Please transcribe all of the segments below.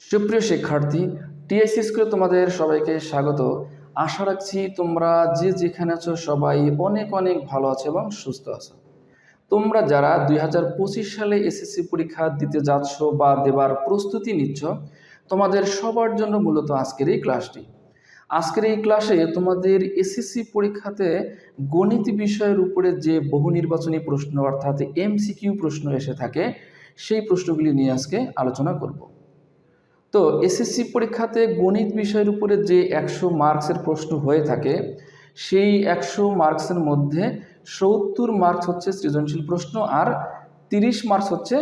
সুপ্রিয় শিক্ষার্থী, টিএসসি স্কুলে তোমাদের সবাইকে স্বাগত। আশা রাখছি তোমরা যে যেখানে আছো সবাই অনেক অনেক ভালো আছো এবং সুস্থ আছো। তোমরা যারা 2025 সালে এসএসসি পরীক্ষা দিতে যাচ্ছ বা দেবার প্রস্তুতি নিচ্ছ, তোমাদের সবার জন্য মূলত আজকের এই ক্লাসটি। আজকের এই ক্লাসে তোমাদের এসএসসি পরীক্ষাতে গণিত বিষয়ের উপরে যে বহু নির্বাচনী প্রশ্ন অর্থাৎ এমসিকিউ প্রশ্ন এসে থাকে, সেই প্রশ্নগুলি নিয়ে আজকে আলোচনা করব। তো এসএসসি পরীক্ষাতে গণিত বিষয়ের উপরে যে 100 মার্কসের প্রশ্ন হয়ে থাকে, সেই 100 মার্কসের মধ্যে 70 মার্কস হচ্ছে সৃজনশীল প্রশ্ন আর 30 মার্কস হচ্ছে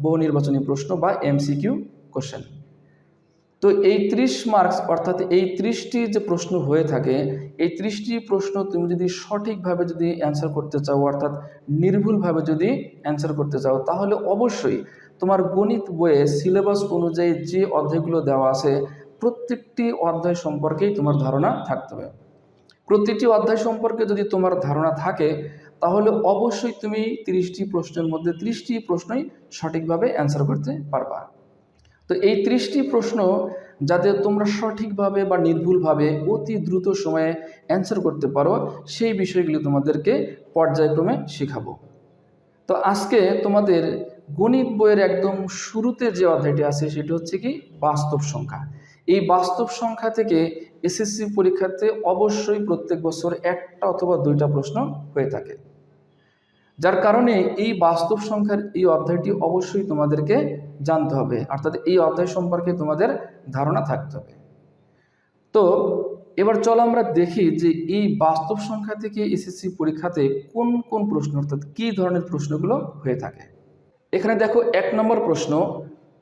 বহু নির্বাচনী প্রশ্ন বা এমসিকিউ কোশ্চেন। তো এই 30 মার্কস অর্থাৎ এই 30টি যে প্রশ্ন হয়ে থাকে, এই 30টি প্রশ্ন তুমি যদি সঠিকভাবে যদি অ্যান্সার করতে চাও অর্থাৎ নির্ভুলভাবে যদি অ্যান্সার করতে চাও, তাহলে অবশ্যই তোমার গণিত বইয়ে সিলেবাস অনুযায়ী যে অধ্যায়গুলো দেওয়া আছে প্রত্যেকটি অধ্যায় সম্পর্কেই তোমার ধারণা থাকতে হবে। প্রতিটি অধ্যায় সম্পর্কে যদি তোমার ধারণা থাকে, তাহলে অবশ্যই তুমি 30টি প্রশ্নের মধ্যে 30টি প্রশ্নই সঠিকভাবে অ্যান্সার করতে পারবা। তো এই 30টি প্রশ্ন যাতে তোমরা সঠিকভাবে বা নির্ভুলভাবে অতি দ্রুত সময়ে অ্যান্সার করতে পারো, সেই বিষয়গুলি তোমাদেরকে পর্যায়ক্রমে শেখাবো। তো আজকে তোমাদের গণিত বইয়ের একদম শুরুতে যে অধ্যায়টি আছে সেটি হচ্ছে কি বাস্তব সংখ্যা। এই বাস্তব সংখ্যা থেকে এসএসসি পরীক্ষাতে অবশ্যই প্রত্যেক বছর একটা অথবা দুইটা প্রশ্ন হয়ে থাকে, যার কারণে এই বাস্তব সংখ্যার এই অধ্যায়টি অবশ্যই তোমাদেরকে জানতে হবে, অর্থাৎ এই অধ্যায় সম্পর্কে তোমাদের ধারণা থাকতে হবে। তো এবার চলো আমরা দেখি যে এই বাস্তব সংখ্যা থেকে এসএসসি পরীক্ষাতে কোন কোন প্রশ্ন অর্থাৎ কী ধরনের প্রশ্নগুলো হয়ে থাকে। এখানে দেখো 1 নম্বর প্রশ্ন,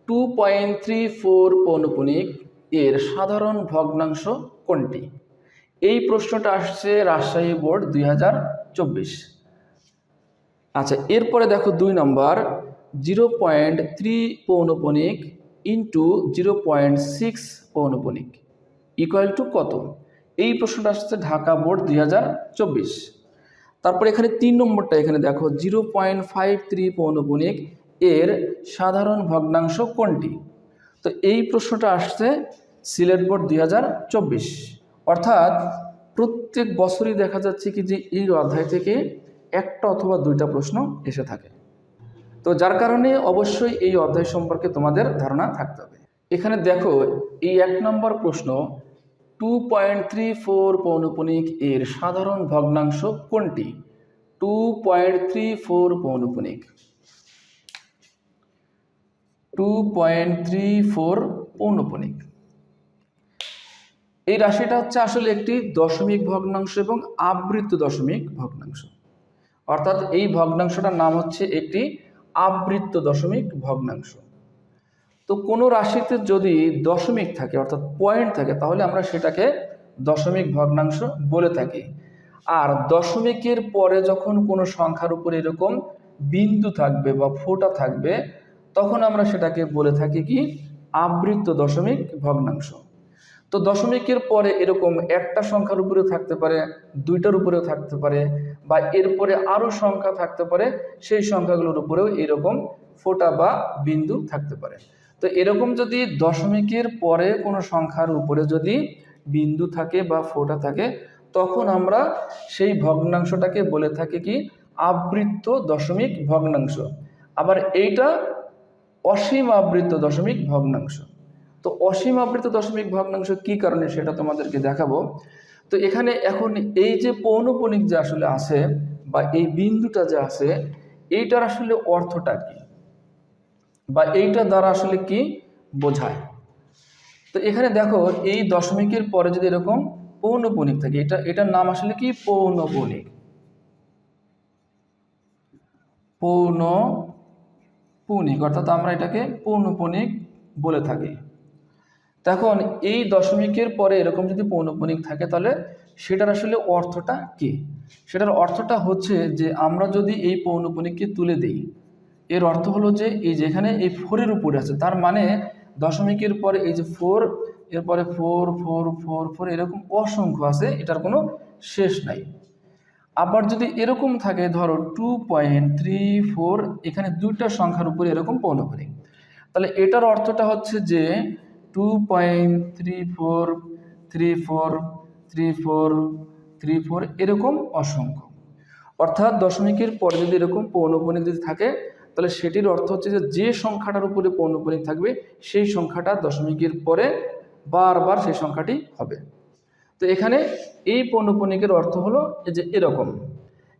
2.34 পৌনপুনিক এর সাধারণ ভগ্নাংশ কোনটি? এই প্রশ্নটা আসছে রাজশাহী বোর্ড 2024। আচ্ছা, এরপরে দেখো 2 নম্বর, 0.3 পৌনপুনিক ইন্টু 0.6 পৌনপুনিক ইকুয়াল টু কত? এই প্রশ্নটা আসছে ঢাকা বোর্ড 2024। তারপর এখানে 3 নম্বরটা এখানে দেখো, 0.53 পৌনপুনিক এর সাধারণ ভগ্নাংশ কোনটি? তো এই প্রশ্নটা আসছে সিলেট বোর্ড 2024। অর্থাৎ প্রত্যেক বছরই দেখা যাচ্ছে কি যে এই অধ্যায় থেকে একটা অথবা দুইটা প্রশ্ন এসে থাকে। তো যার কারণে অবশ্যই এই অধ্যায় সম্পর্কে তোমাদের ধারণা থাকতে হবে। এখানে দেখো এই 1 নম্বর প্রশ্ন, 2.34 পৌনপুনিক এর সাধারণ ভগ্নাংশ কোনটি? 2.34 পৌনপুনিক, 2.34 পৌনপুনিক। এই রাশিটা হচ্ছে আসলে একটি দশমিক ভগ্নাংশ এবং আবৃত্ত দশমিক ভগ্নাংশ, অর্থাৎ এই ভগ্নাংশটার নাম হচ্ছে একটি আবৃত্ত দশমিক ভগ্নাংশ। তো কোনো রাশিতে যদি দশমিক থাকে অর্থাৎ পয়েন্ট থাকে, তাহলে আমরা সেটাকে দশমিক ভগ্নাংশ বলে থাকি। আর দশমিকের পরে যখন কোনো সংখ্যার উপরে এরকম বিন্দু থাকবে বা ফোঁটা থাকবে, তখন আমরা সেটাকে বলে থাকি কি আবৃত্ত দশমিক ভগ্নাংশ। তো দশমিকের পরে এরকম একটা সংখ্যার উপরেও থাকতে পারে, দুইটার উপরেও থাকতে পারে, বা এরপরে আরও সংখ্যা থাকতে পারে, সেই সংখ্যাগুলোর উপরেও এরকম ফোঁটা বা বিন্দু থাকতে পারে। তো এরকম যদি দশমিকের পরে কোনো সংখ্যার উপরে যদি বিন্দু থাকে বা ফোঁটা থাকে, তখন আমরা সেই ভগ্নাংশটাকে বলে থাকি কি আবৃত্ত দশমিক ভগ্নাংশ। আবার এইটা অসীম আবৃত্ত দশমিক ভগ্নাংশ। তো অসীম আবৃত্ত দশমিক ভগ্নাংশ কি কারণে সেটা তোমাদেরকে দেখাবো। তো এখানে এখন এই যে পৌনপুনিক যে আসলে আছে বা এই বিন্দুটা যে আছে, এইটার আসলে অর্থটা কি বা এইটা দ্বারা আসলে কি বোঝায়। তো এখানে দেখো এই দশমিকের পরে যদি এরকম পৌনপুনিক থাকে, এটার নাম আসলে কি পৌনপুনিক, পৌনপুনিক, অর্থাৎ আমরা এটাকে পৌনপুনিক বলে থাকি। তখন এই দশমিকের পরে এরকম যদি পৌনপুনিক থাকে, তাহলে সেটার আসলে অর্থটা কি? সেটার অর্থটা হচ্ছে যে আমরা যদি এই পৌনপুনিককে তুলে দিই, এর অর্থ হলো যে এই যেখানে এই 4-এর উপরে আছে, তার মানে দশমিকের পরে এই যে 4, এরপরে 4 4 4 4 এরকম অসংখ্য আছে, এটার কোনো শেষ নাই। আবার যদি এরকম থাকে, ধরো 2.34, এখানে দুইটা সংখ্যার উপরে এরকম পৌনপুনিক, তাহলে এটার অর্থটা হচ্ছে যে 2.34343434 এরকম অসংখ্য। অর্থাৎ দশমিকের পরে যদি এরকম পৌনঃপুনিক যদি থাকে তাহলে সেটির অর্থ হচ্ছে যে সংখ্যাটার উপরে পৌনঃপুনিক থাকবে সেই সংখ্যাটা দশমিকের পরে বারবার সেই সংখ্যাটি হবে। তো এখানে এই পৌনঃপুনিকের অর্থ হলো এই যে এরকম।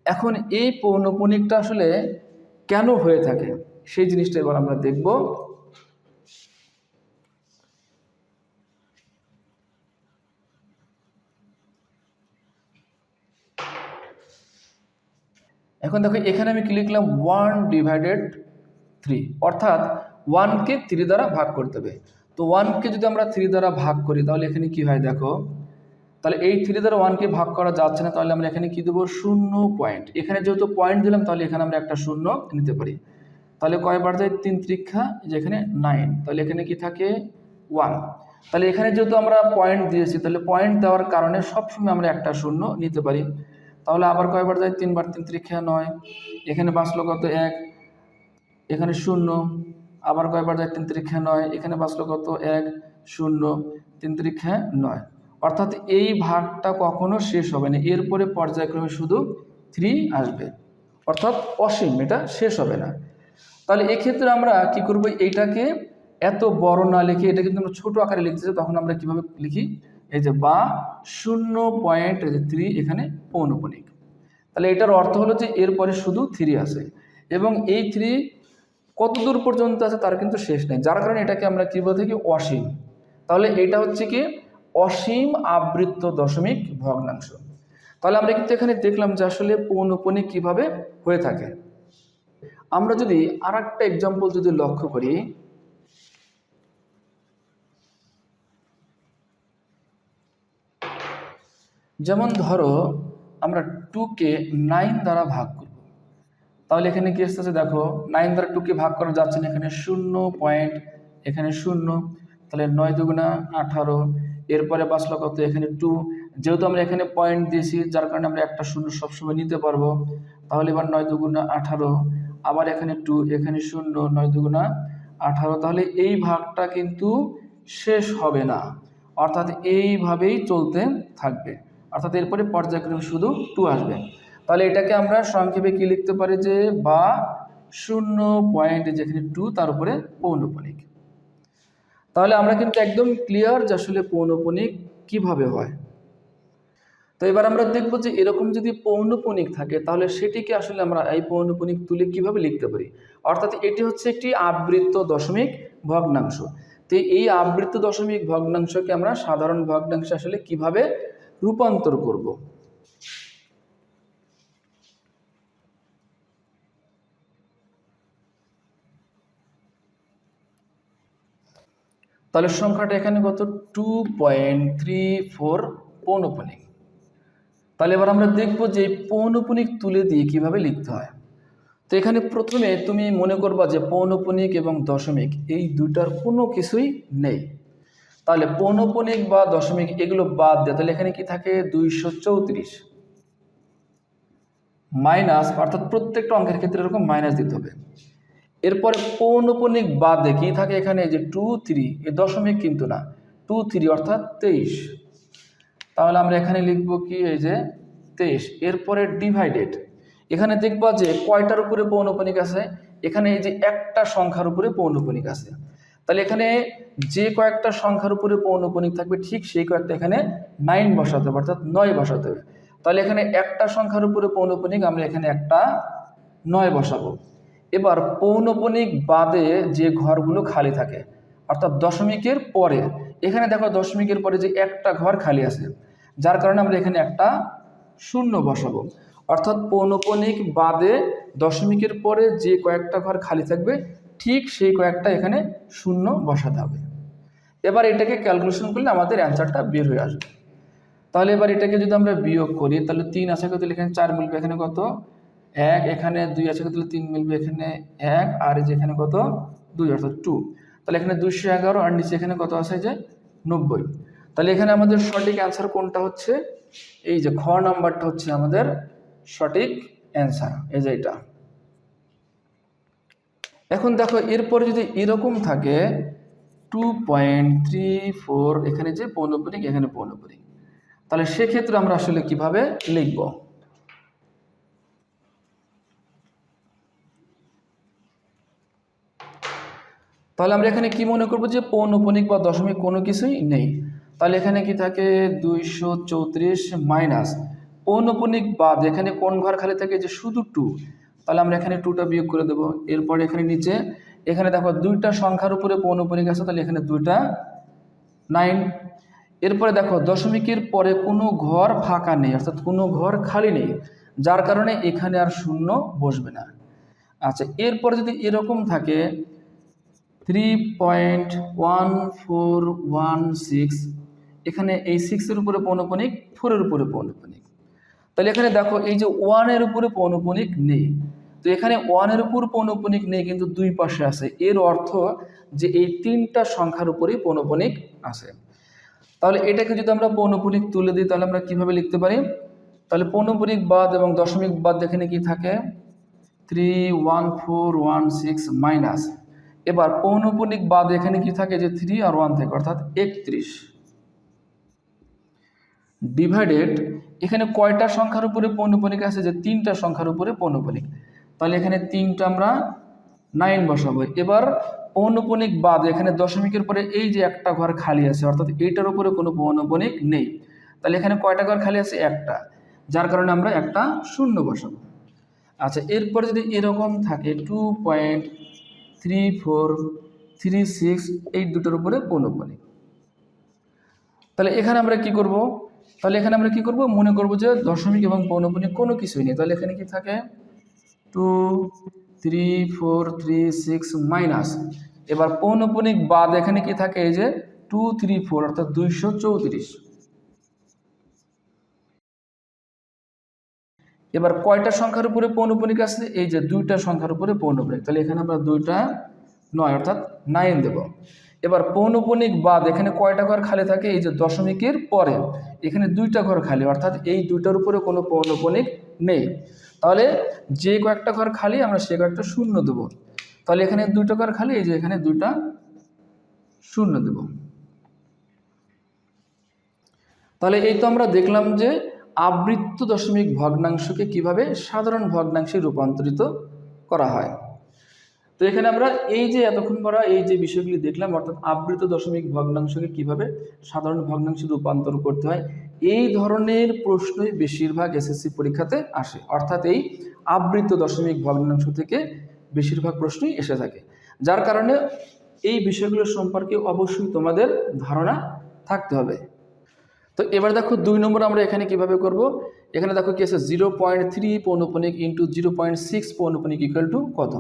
এখন এই পৌনঃপুনিকটা আসলে কেন হয়ে থাকে সেই জিনিসটা এবার আমরা দেখব। এখন দেখো এখানে আমি কি লিখলাম 1/3, অর্থাৎ 1কে 3 দ্বারা ভাগ করতে হবে। তো 1কে যদি আমরা 3 দ্বারা ভাগ করি তাহলে এখানে কি হয় দেখো, তাহলে এই 3 দ্বারা 1কে ভাগ করা যাচ্ছে না, তাহলে আমরা এখানে কি দেবো 0 পয়েন্ট। এখানে যেহেতু পয়েন্ট দিলাম তাহলে এখানে আমরা একটা 0 নিতে পারি। তাহলে কয়বার যায় 3 ত্রিক্ষা যেখানে 9, তাহলে এখানে কি থাকে 1। তাহলে এখানে যেহেতু আমরা পয়েন্ট দিয়েছি তাহলে পয়েন্ট দেওয়ার কারণে সবসময় আমরা একটা 0 নিতে পারি। তাহলে আবার কয়বার যায় 3 বার 3 ত্রিক্ষা 9, এখানে বাঁচলো কত 1, এখানে 0, আবার কয়বার যায় 3 ত্রিক্ষা 9, এখানে বাঁচলো কত 1 0 3 ত্রিক্ষা 9। অর্থাৎ এই ভাগটা কখনো শেষ হবে না, এরপরে পর্যায়ক্রমে শুধু 3 আসবে, অর্থাৎ অসীম, এটা শেষ হবে না। তাহলে এক্ষেত্রে আমরা কি করব, এইটাকে এত বড় না লিখে এটা কিন্তু আমরা ছোট আকারে লিখতে চাই, তখন আমরা কিভাবে লিখি, এই যে বা 0.3 এখানে পৌনঃপুনিক। তাহলে এটার অর্থ হলো যে এরপরে শুধু 3 আছে এবং এই 3 কত দূর পর্যন্ত আছে তার কিন্তু শেষ নেই, যার কারণে এটাকে আমরা কি বলে থাকি অসীম। তাহলে এটা হচ্ছে কি অসীম আবৃত্ত দশমিক ভগ্নাংশ। তাহলে আমরা কিন্তু এখানে দেখলাম যে আসলে পৌনঃপুনিক কিভাবে হয়ে থাকে। আমরা যদি আর একটা এক্সাম্পল যদি লক্ষ্য করি, যেমন ধরো আমরা 2কে 9 দ্বারা ভাগ করব, তাহলে এখানে কি আসতেছে দেখো 9 দ্বারা 2কে ভাগ করা যাচ্ছে না, এখানে 0 পয়েন্ট, এখানে 0, তাহলে 9 দুগুণা 18, এরপরে বাঁচলো কত এখানে 2, যেহেতু আমরা এখানে পয়েন্ট দিয়েছি যার কারণে আমরা একটা 0 সবসময় নিতে পারবো। তাহলে এবার 9 দুগুণা 18, আবার এখানে 2, এখানে 0, 9 দুগুণা 18, তাহলে এই ভাগটা কিন্তু শেষ হবে না, অর্থাৎ এইভাবেই চলতে থাকবে, অর্থাৎ এরপরে পর্যায়ক্রমে শুধু 2 আসবে। তাহলে এটাকে আমরা সংক্ষেপে কি লিখতে পারি যে বা 0 পয়েন্ট যেখানে 2 তার উপরে পৌনঃপুনিক। তাহলে আমরা কিন্তু একদম ক্লিয়ার যে আসলে পৌনঃপুনিক কিভাবে হয়। তো এবার আমরা দেখব যে এরকম যদি পৌনঃপুনিক থাকে তাহলে সেটিকে আসলে আমরা এই পৌনঃপুনিক তুলে কিভাবে লিখতে পারি, অর্থাৎ এটি হচ্ছে একটি আবৃত্ত দশমিক ভগ্নাংশ। তো এই আবৃত্ত দশমিক ভগ্নাংশকে আমরা সাধারণ ভগ্নাংশে আসলে কিভাবে রূপান্তর করব। তাহলে সংখ্যাটা এখানে কত 2.34 পৌনঃপুনিক। তাহলে এবার আমরা দেখব যে পৌনঃপুনিক তুলে দিয়ে কিভাবে লিখতে হয়। তো এখানে প্রথমে তুমি মনে করবা যে পৌনঃপুনিক এবং দশমিক এই দুটার কোনো কিছুই নেই, তাহলে পৌনঃপুনিক বা দশমিক এগুলো বাদ দেয়, তাহলে এখানে কি থাকে 234 মাইনাস, অর্থাৎ প্রত্যেকটা অঙ্কের ক্ষেত্রে এরকম মাইনাস দিতে হবে। এরপরে পৌনঃপুনিক বাদে কি থাকে এখানে যে 23, এই দশমিক কিন্তু না, 23 অর্থাৎ 23, তাহলে আমরা এখানে লিখব কি এই যে 23। এরপরে ডিভাইডেড, এখানে দেখবা যে কয়টার উপরে পৌনঃপুনিক আছে, এখানে এই যে একটা সংখ্যার উপরে পৌনঃপুনিক আছে, তাহলে এখানে যে কয়েকটা সংখ্যার উপরে পৌনঃপুনিক থাকবে ঠিক সেই কয়েকটা এখানে 9 বসাতে হবে, অর্থাৎ 9 বসাতে হবে। তাহলে এখানে একটা সংখ্যার উপরে পৌনঃপুনিক আমরা এখানে একটা 9 বসাবো। এবার পৌনঃপুনিক বাদে যে ঘরগুলো খালি থাকে, অর্থাৎ দশমিকের পরে, এখানে দেখো দশমিকের পরে যে একটা ঘর খালি আছে, যার কারণে আমরা এখানে একটা 0 বসাবো, অর্থাৎ পৌনঃপুনিক বাদে দশমিকের পরে যে কয়েকটা ঘর খালি থাকবে ঠিক সেই কয়েকটা এখানে 0 বসাতে হবে। এবার এটাকে ক্যালকুলেশন করলে আমাদের অ্যান্সারটা বের হয়ে আসবে। তাহলে এবার এটাকে যদি আমরা বিয়োগ করি তাহলে 3 আছে কত, এখানে 4 মিলবে, এখানে কত 1, এখানে 2 আছে কত 3 মিলবে, এখানে 1, আর এই যে এখানে কত 2 অর্থাৎ 2, তাহলে এখানে 211 আর নিচে এখানে কত আছে যে 90। তাহলে এখানে আমাদের সঠিক অ্যান্সার কোনটা হচ্ছে, এই যে খ নাম্বারটা হচ্ছে আমাদের সঠিক অ্যান্সার, এই যে এটা। এখন দেখো এরপরে যদি এরকম থাকে 2.34 এখানে যে পৌনঃপুনিক, এখানে পৌনঃপুনিক। তাহলে সেক্ষেত্রে আমরা আসলে কিভাবে লিখব? তাহলে আমরা এখানে কি মনে করব যে পৌনঃপুনিক বা দশমিক কোনো কিছুই নেই। তাহলে এখানে কি থাকে 234 মাইনাস পৌনঃপুনিক বাদ এখানে কোন ঘর খালি থাকে যে শুধু 2, তাহলে আমরা এখানে 2টা বিয়োগ করে দেব। এরপর এখানে নিচে এখানে দেখো দুইটা সংখ্যার উপরে পৌনঃপুনিক আছে, তাহলে এখানে 2টা 9। এরপরে দেখো দশমিকের পরে কোনো ঘর ফাঁকা নেই, অর্থাৎ কোনো ঘর খালি নেই, যার কারণে এখানে আর শূন্য বসবে না। আচ্ছা, এরপরে যদি এরকম থাকে 3.1416, এখানে এই 6-এর উপরে পৌনঃপুনিক, 4-এর উপরে পৌনঃপুনিক, তাহলে এখানে দেখো এই যে 1-এর উপরে পৌনঃপুনিক নেই, তো এখানে 1-এর উপর পৌনঃপুনিক নেই কিন্তু দুই পাশে আছে, এর অর্থ যে এই তিনটা সংখ্যার উপরেই পৌনঃপুনিক আছে। তাহলে এটাকে যদি আমরা পৌনঃপুনিক তুলে দিই তাহলে আমরা কিভাবে লিখতে পারি? তাহলে পৌনঃপুনিক বাদ এবং দশমিক বাদ এখানে কি থাকে 31416 মাইনাস, এবার পৌনঃপুনিক বাদ এখানে কি থাকে যে 3 আর 1 থাকে, অর্থাৎ 31 ডিভাইডেড এখানে কয়টা সংখ্যার উপরে পৌনঃপুনিক আছে যে তিনটা সংখ্যার উপরে পৌনঃপুনিক, তাহলে এখানে 3টা আমরা 9 বসাবো। এবার পৌনঃপুনিক বাদ এখানে দশমিকের পরে এই যে একটা ঘর খালি আছে, অর্থাৎ এইটার উপরে কোনো পৌনঃপুনিক নেই, তাহলে এখানে কয়টা ঘর খালি আছে? একটা, যার কারণে আমরা একটা শূন্য বসাবো। আচ্ছা, এরপরে যদি এরকম থাকে 2.3436 এই দুটোর উপরে পৌনঃপুনিক, তাহলে এখানে আমরা কি করব? মনে করব যে দশমিক এবং পৌনঃপুনিক কোনো কিছুই নেই, তাহলে এখানে কি থাকে 23436 মাইনাস, এবার পৌনঃপুনিক বাদ এখানে কি থাকে এই যে 234 অর্থাৎ 234। এবার কয়টা সংখ্যার উপরে পৌনঃপুনিক আছে? এই যে দুইটা সংখ্যার উপরে পৌনঃপুনিক, তাহলে এখানে আমরা 2টা 9 অর্থাৎ 9 দেব। এবার পৌনঃপুনিক বাদ এখানে কয়টা ঘর খালি থাকে? এই যে দশমিকের পরে এখানে দুইটা ঘর খালি, অর্থাৎ এই দুইটার উপরে কোনো পৌনঃপুনিক নেই, তাহলে যে কয়েকটা ঘর খালি আমরা সে কয়েকটা শূন্য দেব। তাহলে এখানে দুইটা ঘর খালি, এই যে এখানে 2টা শূন্য দেব। তাহলে এই তো আমরা দেখলাম যে আবৃত্ত দশমিক ভগ্নাংশকে কিভাবে সাধারণ ভগ্নাংশে রূপান্তরিত করা হয়। তো এখানে আমরা এই যে এতক্ষণ পর এই যে বিষয়গুলি দেখলাম, অর্থাৎ আবৃত দশমিক ভগ্নাংশকে কিভাবে সাধারণ ভগ্নাংশে রূপান্তর করতে হয়, এই ধরনের প্রশ্নই বেশিরভাগ এসএসসি পরীক্ষাতে আসে, অর্থাৎ এই আবৃত দশমিক ভগ্নাংশ থেকে বেশিরভাগ প্রশ্নই এসে থাকে, যার কারণে এই বিষয়গুলো সম্পর্কে অবশ্যই তোমাদের ধারণা থাকতে হবে। তো এবার দেখো 2 নম্বর আমরা এখানে কিভাবে করব। এখানে দেখো কি আছে 0.3 পৌনঃপুনিক ইন্টু 0.6 পৌনঃপুনিক ইকুয়াল টু কত?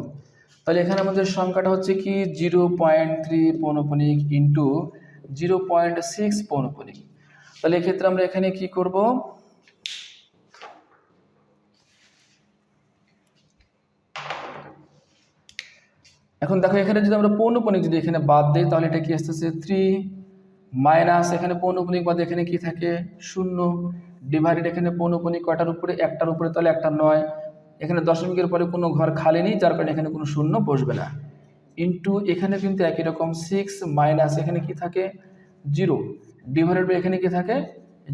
তাহলে এখানে আমাদের সংখ্যাটা হচ্ছে কি 0.3 পৌনঃপুনিক ইন্টু 0.6 পৌনঃপুনিক। তাহলে এক্ষেত্রে আমরা এখানে কি করব? এখন দেখো এখানে যদি আমরা পৌনঃপুনিক যদি এখানে বাদ দিই তাহলে এটা কি আসতেছে 3 মাইনাস এখানে পৌনঃপুনিক বাদ এখানে কি থাকে 0 ডিভাইডেড এখানে পৌনঃপুনিক কয়টার উপরে? একটার উপরে, তাহলে একটা 9, এখানে দশমিকের পরে কোনো ঘর খালি নেই, যার কারণে এখানে কোনো শূন্য বসবে না, ইন্টু এখানে কিন্তু একই রকম 6 মাইনাস এখানে কি থাকে 0 ডিভাইডেড বাই এখানে কি থাকে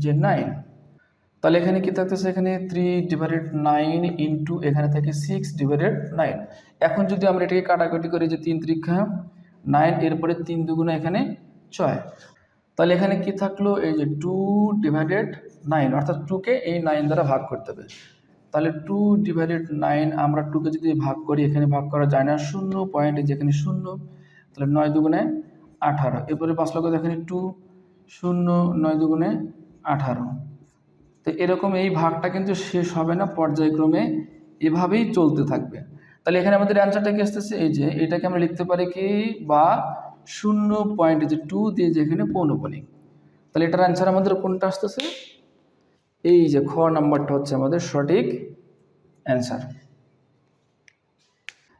যে 9, তাহলে এখানে কি থাকতেছে এখানে 3/9 ইন্টু এখানে থাকে 6/9। এখন যদি আমরা এটাকে কাটাকাটি করি যে 3 3 9, এরপরে 3 2 এখানে 6, তাহলে এখানে কি থাকলো এই যে 2/9, অর্থাৎ 2কে এই 9 দ্বারা ভাগ করতে হবে, তাহলে 2/9 আমরা 2কে যদি ভাগ করি এখানে ভাগ করা যায় না, 0 পয়েন্ট যেখানে 0, তাহলে 9 2 18, এরপরে 5 লক্ষ এখানে 2 0 9 2 18। তো এরকম এই ভাগটা কিন্তু শেষ হবে না, পর্যায়ক্রমে এভাবেই চলতে থাকবে। তাহলে এখানে আমাদের অ্যান্সারটা কি আসতেছে এই যে এটাকে আমরা লিখতে পারি কি বা 0.2 দিয়ে যেখানে পৌনঃপুনিক, তাহলে এটার অ্যান্সার আমাদের কোনটা আসতেছে? এই যে খ নাম্বারটা হচ্ছে আমাদের সঠিক অ্যান্সার।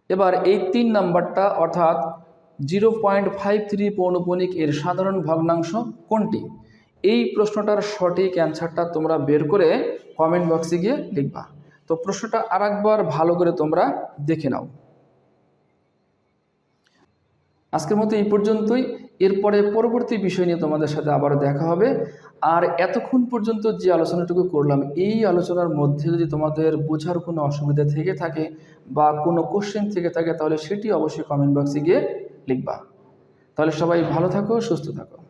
এবার এই 3 নাম্বারটা অর্থাৎ 0.53 পৌনঃপুনিক এর সাধারণ ভগ্নাংশ কোনটি? এই প্রশ্নটার সঠিক অ্যান্সারটা তোমরা বের করে কমেন্ট বক্সে গিয়ে লিখবা। তো প্রশ্নটা আরেকবার ভালো করে তোমরা দেখে নাও। আজকের মতো এই পর্যন্তই। এরপরে পরবর্তী বিষয় নিয়ে তোমাদের সাথে আবার দেখা হবে। আর এতক্ষণ পর্যন্ত যে আলোচনাটুকু করলাম, এই আলোচনার মধ্যে যদি তোমাদের বোঝার কোনো অসুবিধা থেকে থাকে বা কোনো কোশ্চেন থেকে থাকে, তাহলে সেটি অবশ্যই কমেন্ট বক্সে গিয়ে লিখবা। তাহলে সবাই ভালো থাকো, সুস্থ থাকো।